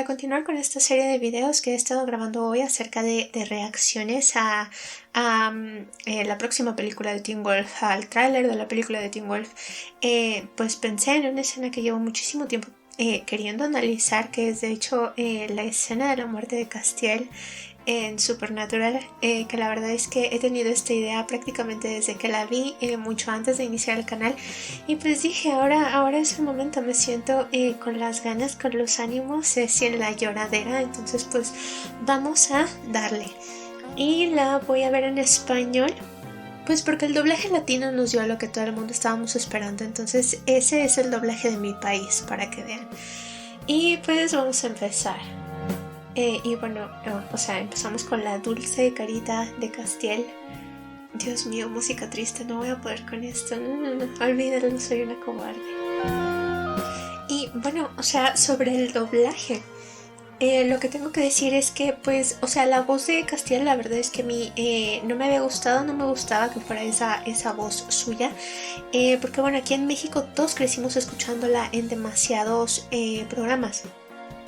para continuar con esta serie de videos que he estado grabando hoy acerca de reacciones a la próxima película de Teen Wolf, al tráiler de la película de Teen Wolf, pues pensé en una escena que llevo muchísimo tiempo queriendo analizar, que es de hecho la escena de la muerte de Castiel en Supernatural, que la verdad es que he tenido esta idea prácticamente desde que la vi, mucho antes de iniciar el canal, y pues dije, ahora es el momento, me siento con las ganas, con los ánimos, si en la lloradera, entonces pues vamos a darle. Y la voy a ver en español, pues porque el doblaje latino nos dio lo que todo el mundo estábamos esperando, entonces ese es el doblaje de mi país, para que vean. Y pues vamos a empezar. Y bueno, empezamos con la dulce carita de Castiel. Dios mío, música triste, no voy a poder con esto. No, olvídalo, soy una cobarde. Y bueno, sobre el doblaje, lo que tengo que decir es que, pues, la voz de Castiel, la verdad es que a mí no me había gustado, no me gustaba que fuera esa voz suya, porque bueno, aquí en México todos crecimos escuchándola en demasiados programas.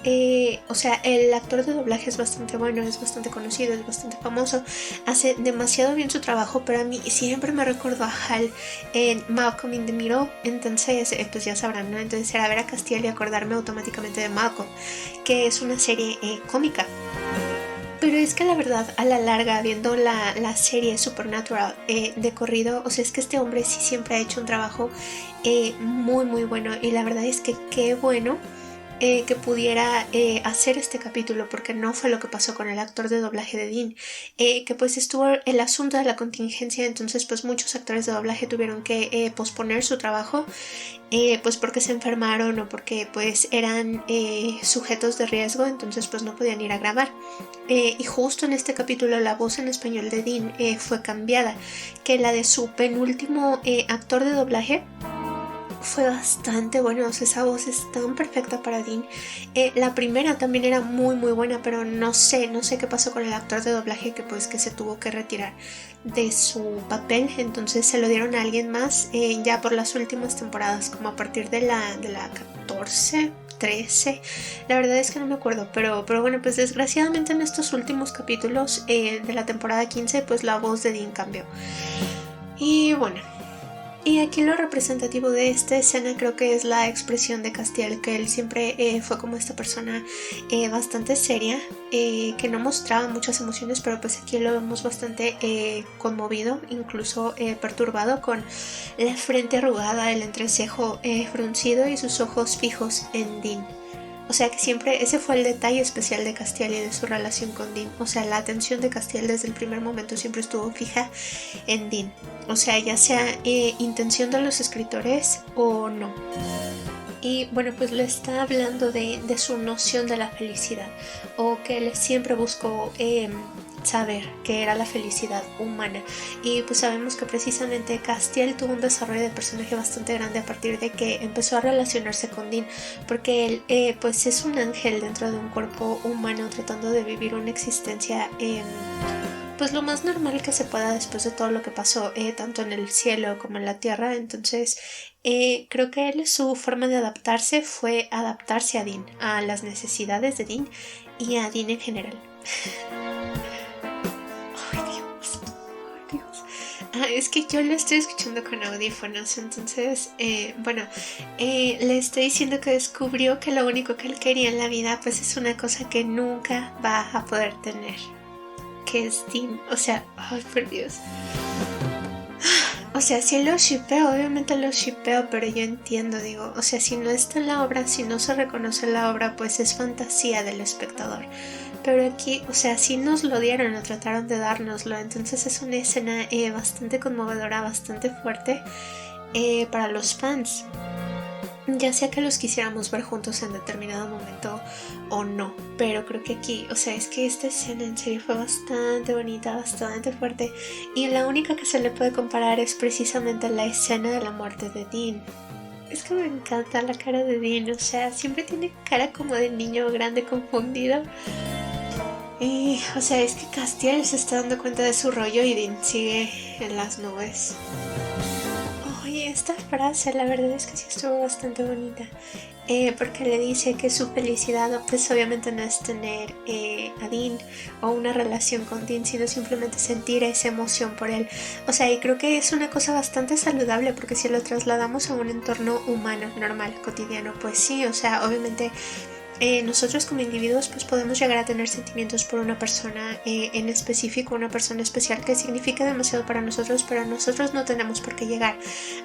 El actor de doblaje es bastante bueno, es bastante conocido, es bastante famoso, hace demasiado bien su trabajo, pero a mí siempre me recordó a Hal en Malcolm in the Middle, entonces pues ya sabrán, ¿no? Entonces era ver a Castiel y acordarme automáticamente de Malcolm, que es una serie cómica. Pero es que la verdad, a la larga, viendo la serie Supernatural de corrido, es que este hombre sí siempre ha hecho un trabajo muy muy bueno, y la verdad es que qué bueno que pudiera hacer este capítulo, porque no fue lo que pasó con el actor de doblaje de Dean, que pues estuvo el asunto de la contingencia, entonces pues muchos actores de doblaje tuvieron que posponer su trabajo, pues porque se enfermaron o porque pues eran sujetos de riesgo, entonces pues no podían ir a grabar. Y justo en este capítulo la voz en español de Dean fue cambiada, que la de su penúltimo actor de doblaje fue bastante bueno, esa voz es tan perfecta para Dean. La primera también era muy muy buena, pero no sé qué pasó con el actor de doblaje que se tuvo que retirar de su papel, entonces se lo dieron a alguien más ya por las últimas temporadas, como a partir de la 14, 13, la verdad es que no me acuerdo, pero bueno, pues desgraciadamente en estos últimos capítulos de la temporada 15, pues la voz de Dean cambió. Y bueno, y aquí lo representativo de esta escena creo que es la expresión de Castiel, que él siempre fue como esta persona bastante seria, que no mostraba muchas emociones, pero pues aquí lo vemos bastante conmovido, incluso perturbado, con la frente arrugada, el entrecejo fruncido y sus ojos fijos en Dean. O sea que siempre ese fue el detalle especial de Castiel y de su relación con Dean. O sea, la atención de Castiel desde el primer momento siempre estuvo fija en Dean. O sea, ya sea intención de los escritores o no. Y bueno, pues le está hablando de su noción de la felicidad, o que él siempre buscó saber qué era la felicidad humana. Y pues sabemos que precisamente Castiel tuvo un desarrollo de personaje bastante grande a partir de que empezó a relacionarse con Dean, porque él pues es un ángel dentro de un cuerpo humano tratando de vivir una existencia pues lo más normal que se pueda después de todo lo que pasó tanto en el cielo como en la tierra. Entonces creo que él, su forma de adaptarse fue adaptarse a Dean, a las necesidades de Dean y a Dean en general. Es que yo lo estoy escuchando con audífonos, entonces, le estoy diciendo que descubrió que lo único que él quería en la vida pues es una cosa que nunca va a poder tener, que es Dean. Ay, por Dios. Sí lo shippeo, obviamente lo shippeo, pero yo entiendo, si no está en la obra, si no se reconoce en la obra, pues es fantasía del espectador. Pero aquí, sí nos lo dieron o trataron de dárnoslo, entonces es una escena bastante conmovedora, bastante fuerte para los fans. Ya sea que los quisiéramos ver juntos en determinado momento o no, pero creo que aquí, es que esta escena en serio fue bastante bonita, bastante fuerte, y la única que se le puede comparar es precisamente la escena de la muerte de Dean. Es que me encanta la cara de Dean, siempre tiene cara como de niño grande confundido. Y, es que Castiel se está dando cuenta de su rollo y Dean sigue en las nubes. esta frase la verdad es que sí estuvo bastante bonita. Porque le dice que su felicidad pues obviamente no es tener a Dean o una relación con Dean, sino simplemente sentir esa emoción por él. O sea, y creo que es una cosa bastante saludable, porque si lo trasladamos a un entorno humano, normal, cotidiano, pues sí, o sea, obviamente nosotros como individuos pues podemos llegar a tener sentimientos por una persona en específico, una persona especial que significa demasiado para nosotros, pero nosotros no tenemos por qué llegar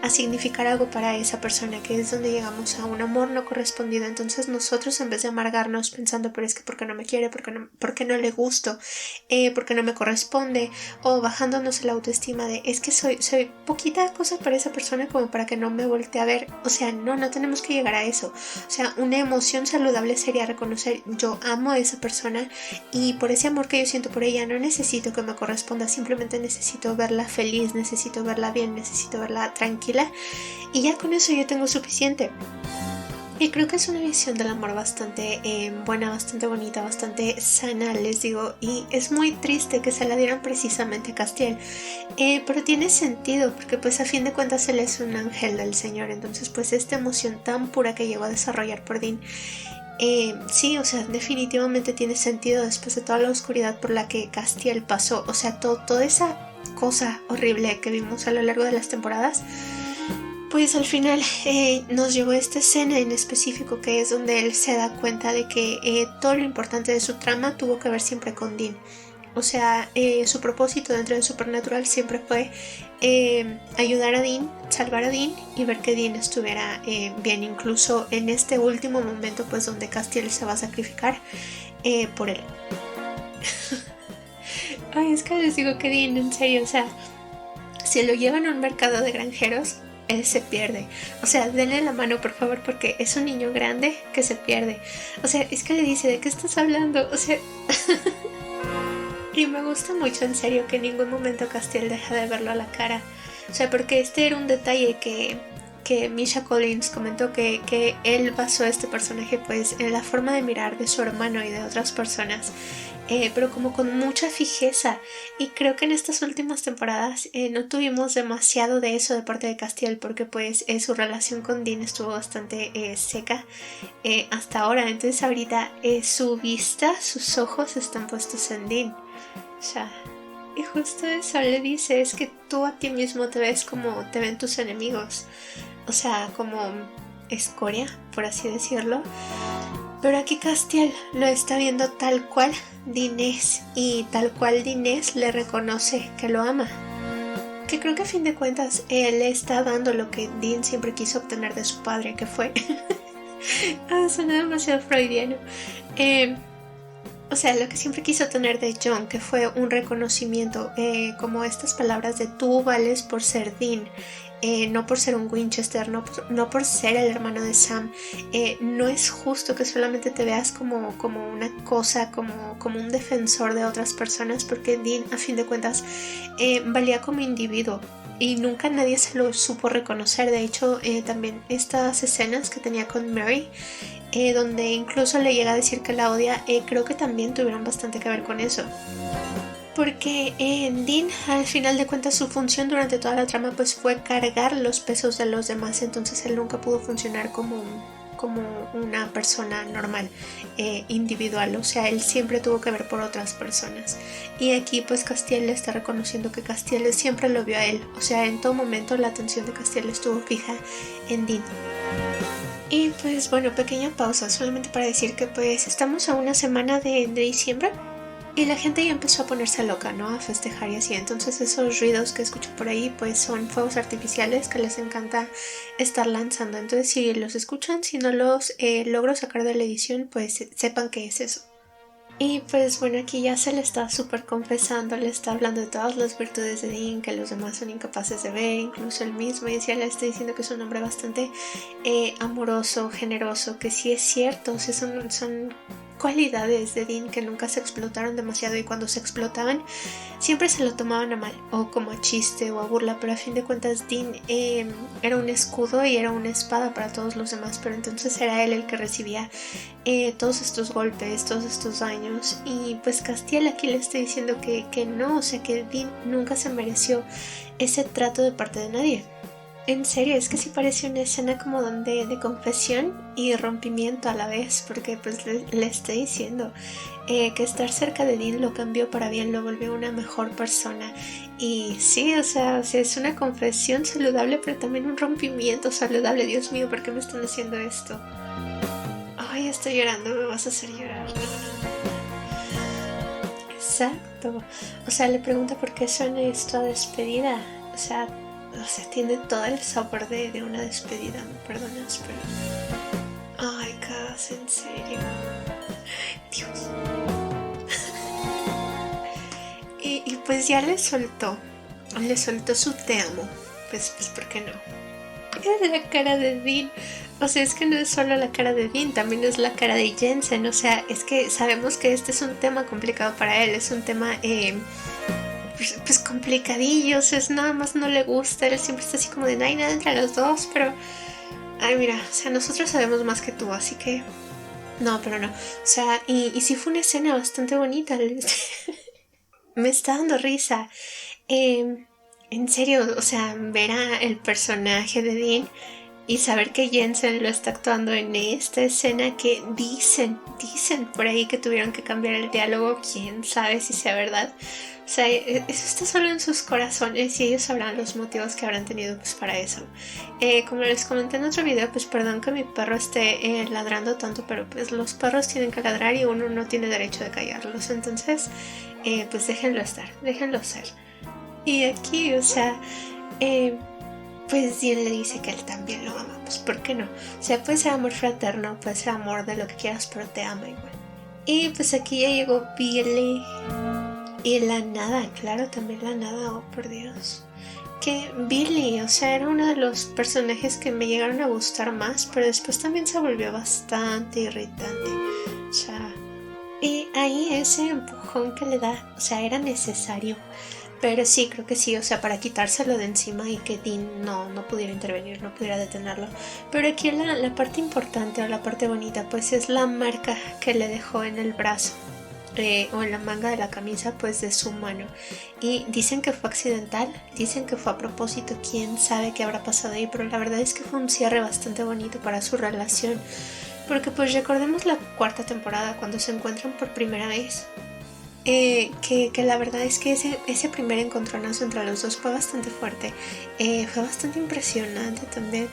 a significar algo para esa persona, que es donde llegamos a un amor no correspondido. Entonces nosotros, en vez de amargarnos pensando, pero es que porque no me quiere, porque no le gusto, porque no me corresponde, o bajándonos la autoestima de es que soy poquita cosa para esa persona como para que no me voltee a ver. O sea, no tenemos que llegar a eso. O sea, una emoción saludable sería reconocer: yo amo a esa persona y por ese amor que yo siento por ella no necesito que me corresponda, simplemente necesito verla feliz, necesito verla bien, necesito verla tranquila, y ya con eso yo tengo suficiente. Y creo que es una visión del amor bastante buena, bastante bonita, bastante sana, les digo. Y es muy triste que se la dieran precisamente a Castiel. Pero tiene sentido, porque pues a fin de cuentas él es un ángel del Señor. Entonces pues esta emoción tan pura que llegó a desarrollar por Dean, sí, o sea, definitivamente tiene sentido después de toda la oscuridad por la que Castiel pasó. O sea, toda esa cosa horrible que vimos a lo largo de las temporadas, pues al final nos llegó esta escena en específico, que es donde él se da cuenta de que todo lo importante de su trama tuvo que ver siempre con Dean. O sea, su propósito dentro de Supernatural siempre fue ayudar a Dean, salvar a Dean y ver que Dean estuviera bien, incluso en este último momento pues donde Castiel se va a sacrificar por él. Ay, es que les digo que Dean, en serio, o sea, si lo llevan a un mercado de granjeros, él se pierde. O sea, denle la mano por favor, porque es un niño grande que se pierde. O sea, es que le dice: ¿de qué estás hablando? O sea... Y me gusta mucho, en serio, que en ningún momento Castiel deja de verlo a la cara. O sea, porque este era un detalle que Misha Collins comentó, que él basó este personaje pues en la forma de mirar de su hermano y de otras personas, pero como con mucha fijeza. Y creo que en estas últimas temporadas no tuvimos demasiado de eso de parte de Castiel, porque pues su relación con Dean estuvo bastante seca hasta ahora. Entonces ahorita su vista, sus ojos están puestos en Dean. O sea, y justo eso le dice: es que tú a ti mismo te ves como te ven tus enemigos. O sea, como escoria, por así decirlo. Pero aquí Castiel lo está viendo tal cual Dean es, y tal cual Dean es le reconoce que lo ama. Que creo que a fin de cuentas él le está dando lo que Dean siempre quiso obtener de su padre, que fue... suena demasiado freudiano. O sea, lo que siempre quiso tener de John, que fue un reconocimiento, como estas palabras de tú vales por ser Dean, no por ser un Winchester, no por ser el hermano de Sam. No es justo que solamente te veas como una cosa, como un defensor de otras personas, porque Dean, a fin de cuentas, valía como individuo. Y nunca nadie se lo supo reconocer. De hecho, también estas escenas que tenía con Mary, donde incluso le llega a decir que la odia, creo que también tuvieron bastante que ver con eso. Porque Dean, al final de cuentas, su función durante toda la trama pues fue cargar los pesos de los demás. Entonces él nunca pudo funcionar como una persona normal, individual. O sea, él siempre tuvo que ver por otras personas. Y aquí pues Castiel le está reconociendo que Castiel siempre lo vio a él. O sea, en todo momento la atención de Castiel estuvo fija en Dean. Y pues bueno, pequeña pausa solamente para decir que pues estamos a una semana de diciembre y la gente ya empezó a ponerse loca, ¿no? A festejar y así. Entonces esos ruidos que escucho por ahí pues son fuegos artificiales que les encanta estar lanzando. Entonces si los escuchan, si no los logro sacar de la edición, pues sepan que es eso. Y pues bueno, aquí ya se le está súper confesando, le está hablando de todas las virtudes de Dean que los demás son incapaces de ver, incluso él mismo. Y decía, le está diciendo que es un hombre bastante amoroso, generoso, que sí es cierto. O sea, son cualidades de Dean que nunca se explotaron demasiado, y cuando se explotaban siempre se lo tomaban a mal o como a chiste o a burla, pero a fin de cuentas Dean era un escudo y era una espada para todos los demás. Pero entonces era él el que recibía todos estos golpes, todos estos daños. Y pues Castiel aquí le está diciendo que no, o sea, que Dean nunca se mereció ese trato de parte de nadie. En serio, es que sí parece una escena como de confesión y rompimiento a la vez, porque pues le estoy diciendo que estar cerca de Dean lo cambió para bien, lo volvió una mejor persona. Y sí, o sea, es una confesión saludable, pero también un rompimiento saludable. Dios mío, ¿por qué me están haciendo esto? Ay, estoy llorando, me vas a hacer llorar. Exacto. O sea, le pregunta por qué suena esto a despedida. O sea, tiene todo el sabor de una despedida, ¿me perdonas? Pero... Ay, Cas, en serio. Dios. Y pues ya le soltó su te amo. Pues ¿por qué no? Es la cara de Dean. O sea, es que no es solo la cara de Dean, también es la cara de Jensen. O sea, es que sabemos que este es un tema complicado para él. Es un tema, pues complicadillo. O sea, es nada más no le gusta. Él siempre está así como de no hay nada entre los dos. Pero, ay, mira, o sea, nosotros sabemos más que tú, así que... No, pero no. O sea, y sí fue una escena bastante bonita. Me está dando risa. En serio, o sea, ver a el personaje de Dean y saber que Jensen lo está actuando en esta escena que dicen por ahí que tuvieron que cambiar el diálogo, quién sabe si sea verdad. O sea, eso está solo en sus corazones y ellos sabrán los motivos que habrán tenido pues para eso. Como les comenté en otro video, pues perdón que mi perro esté ladrando tanto, pero pues los perros tienen que ladrar y uno no tiene derecho de callarlos. Entonces, pues déjenlo estar, déjenlo ser. Y aquí, o sea, pues Dean le dice que él también lo ama, pues ¿por qué no? O sea, puede ser amor fraterno, puede ser amor de lo que quieras, pero te ama igual. Y pues aquí ya llegó Billy y la nada, claro, también la nada, oh por Dios. Que Billy, o sea, era uno de los personajes que me llegaron a gustar más, pero después también se volvió bastante irritante. O sea, y ahí ese empujón que le da, o sea, era necesario. Pero sí, creo que sí, o sea, para quitárselo de encima y que Dean no pudiera intervenir, no pudiera detenerlo. Pero aquí la parte importante o la parte bonita, pues es la marca que le dejó en el brazo o en la manga de la camisa, pues de su mano. Y dicen que fue accidental, dicen que fue a propósito, quién sabe qué habrá pasado ahí, pero la verdad es que fue un cierre bastante bonito para su relación. Porque pues recordemos la cuarta temporada cuando se encuentran por primera vez. Que la verdad es que ese primer encontronazo entre los dos fue bastante fuerte, fue bastante impresionante también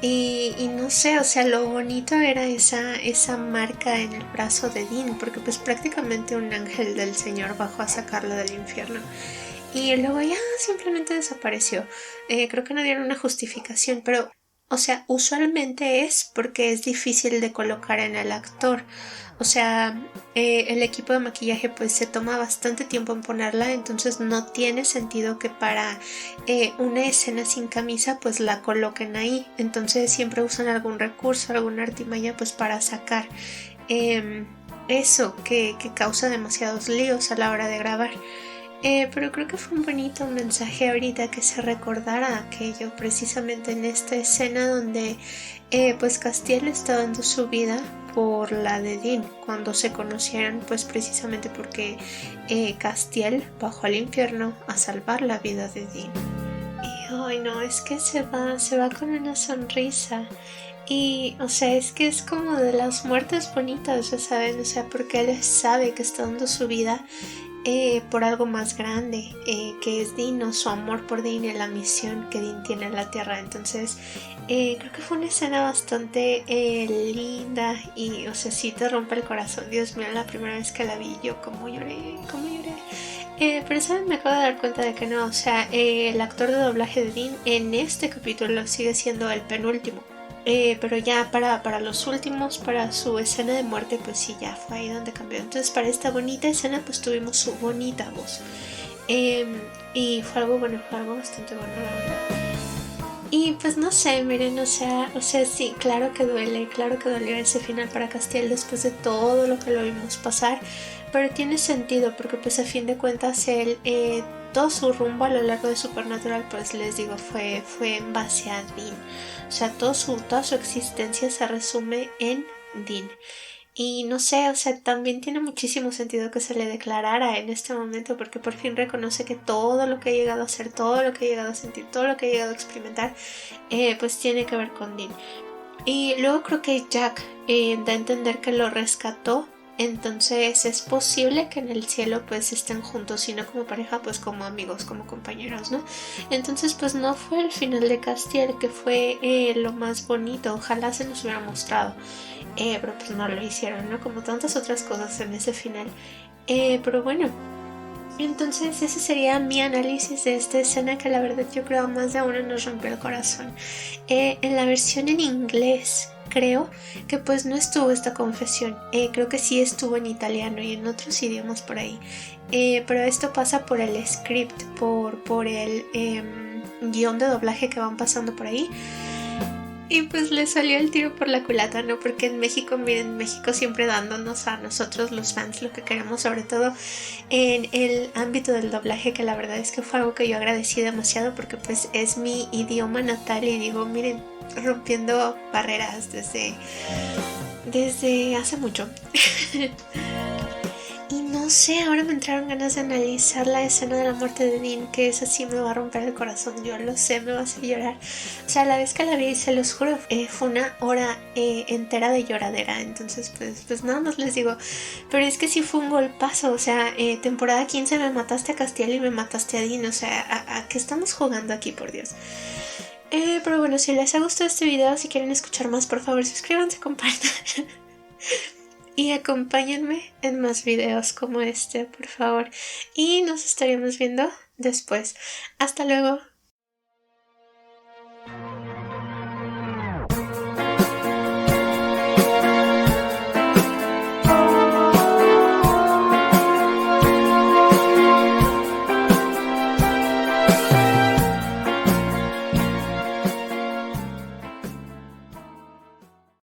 y no sé, o sea, lo bonito era esa marca en el brazo de Dean, porque pues prácticamente un ángel del Señor bajó a sacarlo del infierno y luego ya simplemente desapareció. Creo que no dieron una justificación, pero o sea, usualmente es porque es difícil de colocar en el actor. O sea, el equipo de maquillaje pues se toma bastante tiempo en ponerla, entonces no tiene sentido que para una escena sin camisa pues la coloquen ahí. Entonces siempre usan algún recurso, alguna artimaña pues para sacar eso que causa demasiados líos a la hora de grabar. Pero creo que fue un bonito mensaje ahorita que se recordara aquello precisamente en esta escena donde pues Castiel está dando su vida por la de Dean cuando se conocieron, pues precisamente porque Castiel bajó al infierno a salvar la vida de Dean. Y ay no, es que se va con una sonrisa. Y, o sea, es que es como de las muertes bonitas, ya saben, o sea, porque él sabe que está dando su vida por algo más grande, que es Dean, o su amor por Dean y la misión que Dean tiene en la Tierra. Entonces creo que fue una escena bastante linda y, o sea, sí te rompe el corazón. Dios mío, la primera vez que la vi yo como lloré. Pero saben, me acabo de dar cuenta de que no, o sea, el actor de doblaje de Dean en este capítulo sigue siendo el penúltimo. Pero ya para los últimos, para su escena de muerte, pues sí, ya fue ahí donde cambió. Entonces para esta bonita escena pues tuvimos su bonita voz. Y fue algo bueno, fue algo bastante bueno, la verdad. Y pues no sé, miren, o sea sí, claro que dolió ese final para Castiel después de todo lo que lo vimos pasar. Pero tiene sentido porque pues a fin de cuentas él... todo su rumbo a lo largo de Supernatural, pues les digo, fue en base a Dean. O sea, toda su existencia se resume en Dean. Y no sé, o sea, también tiene muchísimo sentido que se le declarara en este momento porque por fin reconoce que todo lo que ha llegado a hacer, todo lo que ha llegado a sentir, todo lo que ha llegado a experimentar, pues tiene que ver con Dean. Y luego creo que Jack da a entender que lo rescató. Entonces es posible que en el cielo pues estén juntos y no como pareja, pues como amigos, como compañeros, ¿no? Entonces pues no fue el final de Castiel que fue lo más bonito, ojalá se nos hubiera mostrado, pero pues no lo hicieron, ¿no? Como tantas otras cosas en ese final. Pero bueno, entonces ese sería mi análisis de esta escena que la verdad yo creo más de uno nos rompió el corazón. En la versión en inglés creo que pues no estuvo esta confesión, creo que sí estuvo en italiano y en otros idiomas por ahí, pero esto pasa por el script, por el guión de doblaje que van pasando por ahí. Y pues le salió el tiro por la culata, ¿no? Porque en México, miren, México siempre dándonos a nosotros los fans lo que queremos, sobre todo en el ámbito del doblaje, que la verdad es que fue algo que yo agradecí demasiado porque pues es mi idioma natal y digo, miren, rompiendo barreras desde hace mucho. Y no sé, ahora me entraron ganas de analizar la escena de la muerte de Dean, que es así, me va a romper el corazón, yo lo sé, me va a hacer llorar. O sea, la vez que la vi, se los juro, fue una hora entera de lloradera, entonces pues nada más les digo, pero es que sí fue un golpazo, o sea, temporada 15 me mataste a Castiel y me mataste a Dean, o sea, ¿a qué estamos jugando aquí, por Dios? Pero bueno, si les ha gustado este video, si quieren escuchar más, por favor suscríbanse, compartan. Y acompáñenme en más videos como este, por favor. Y nos estaremos viendo después. Hasta luego.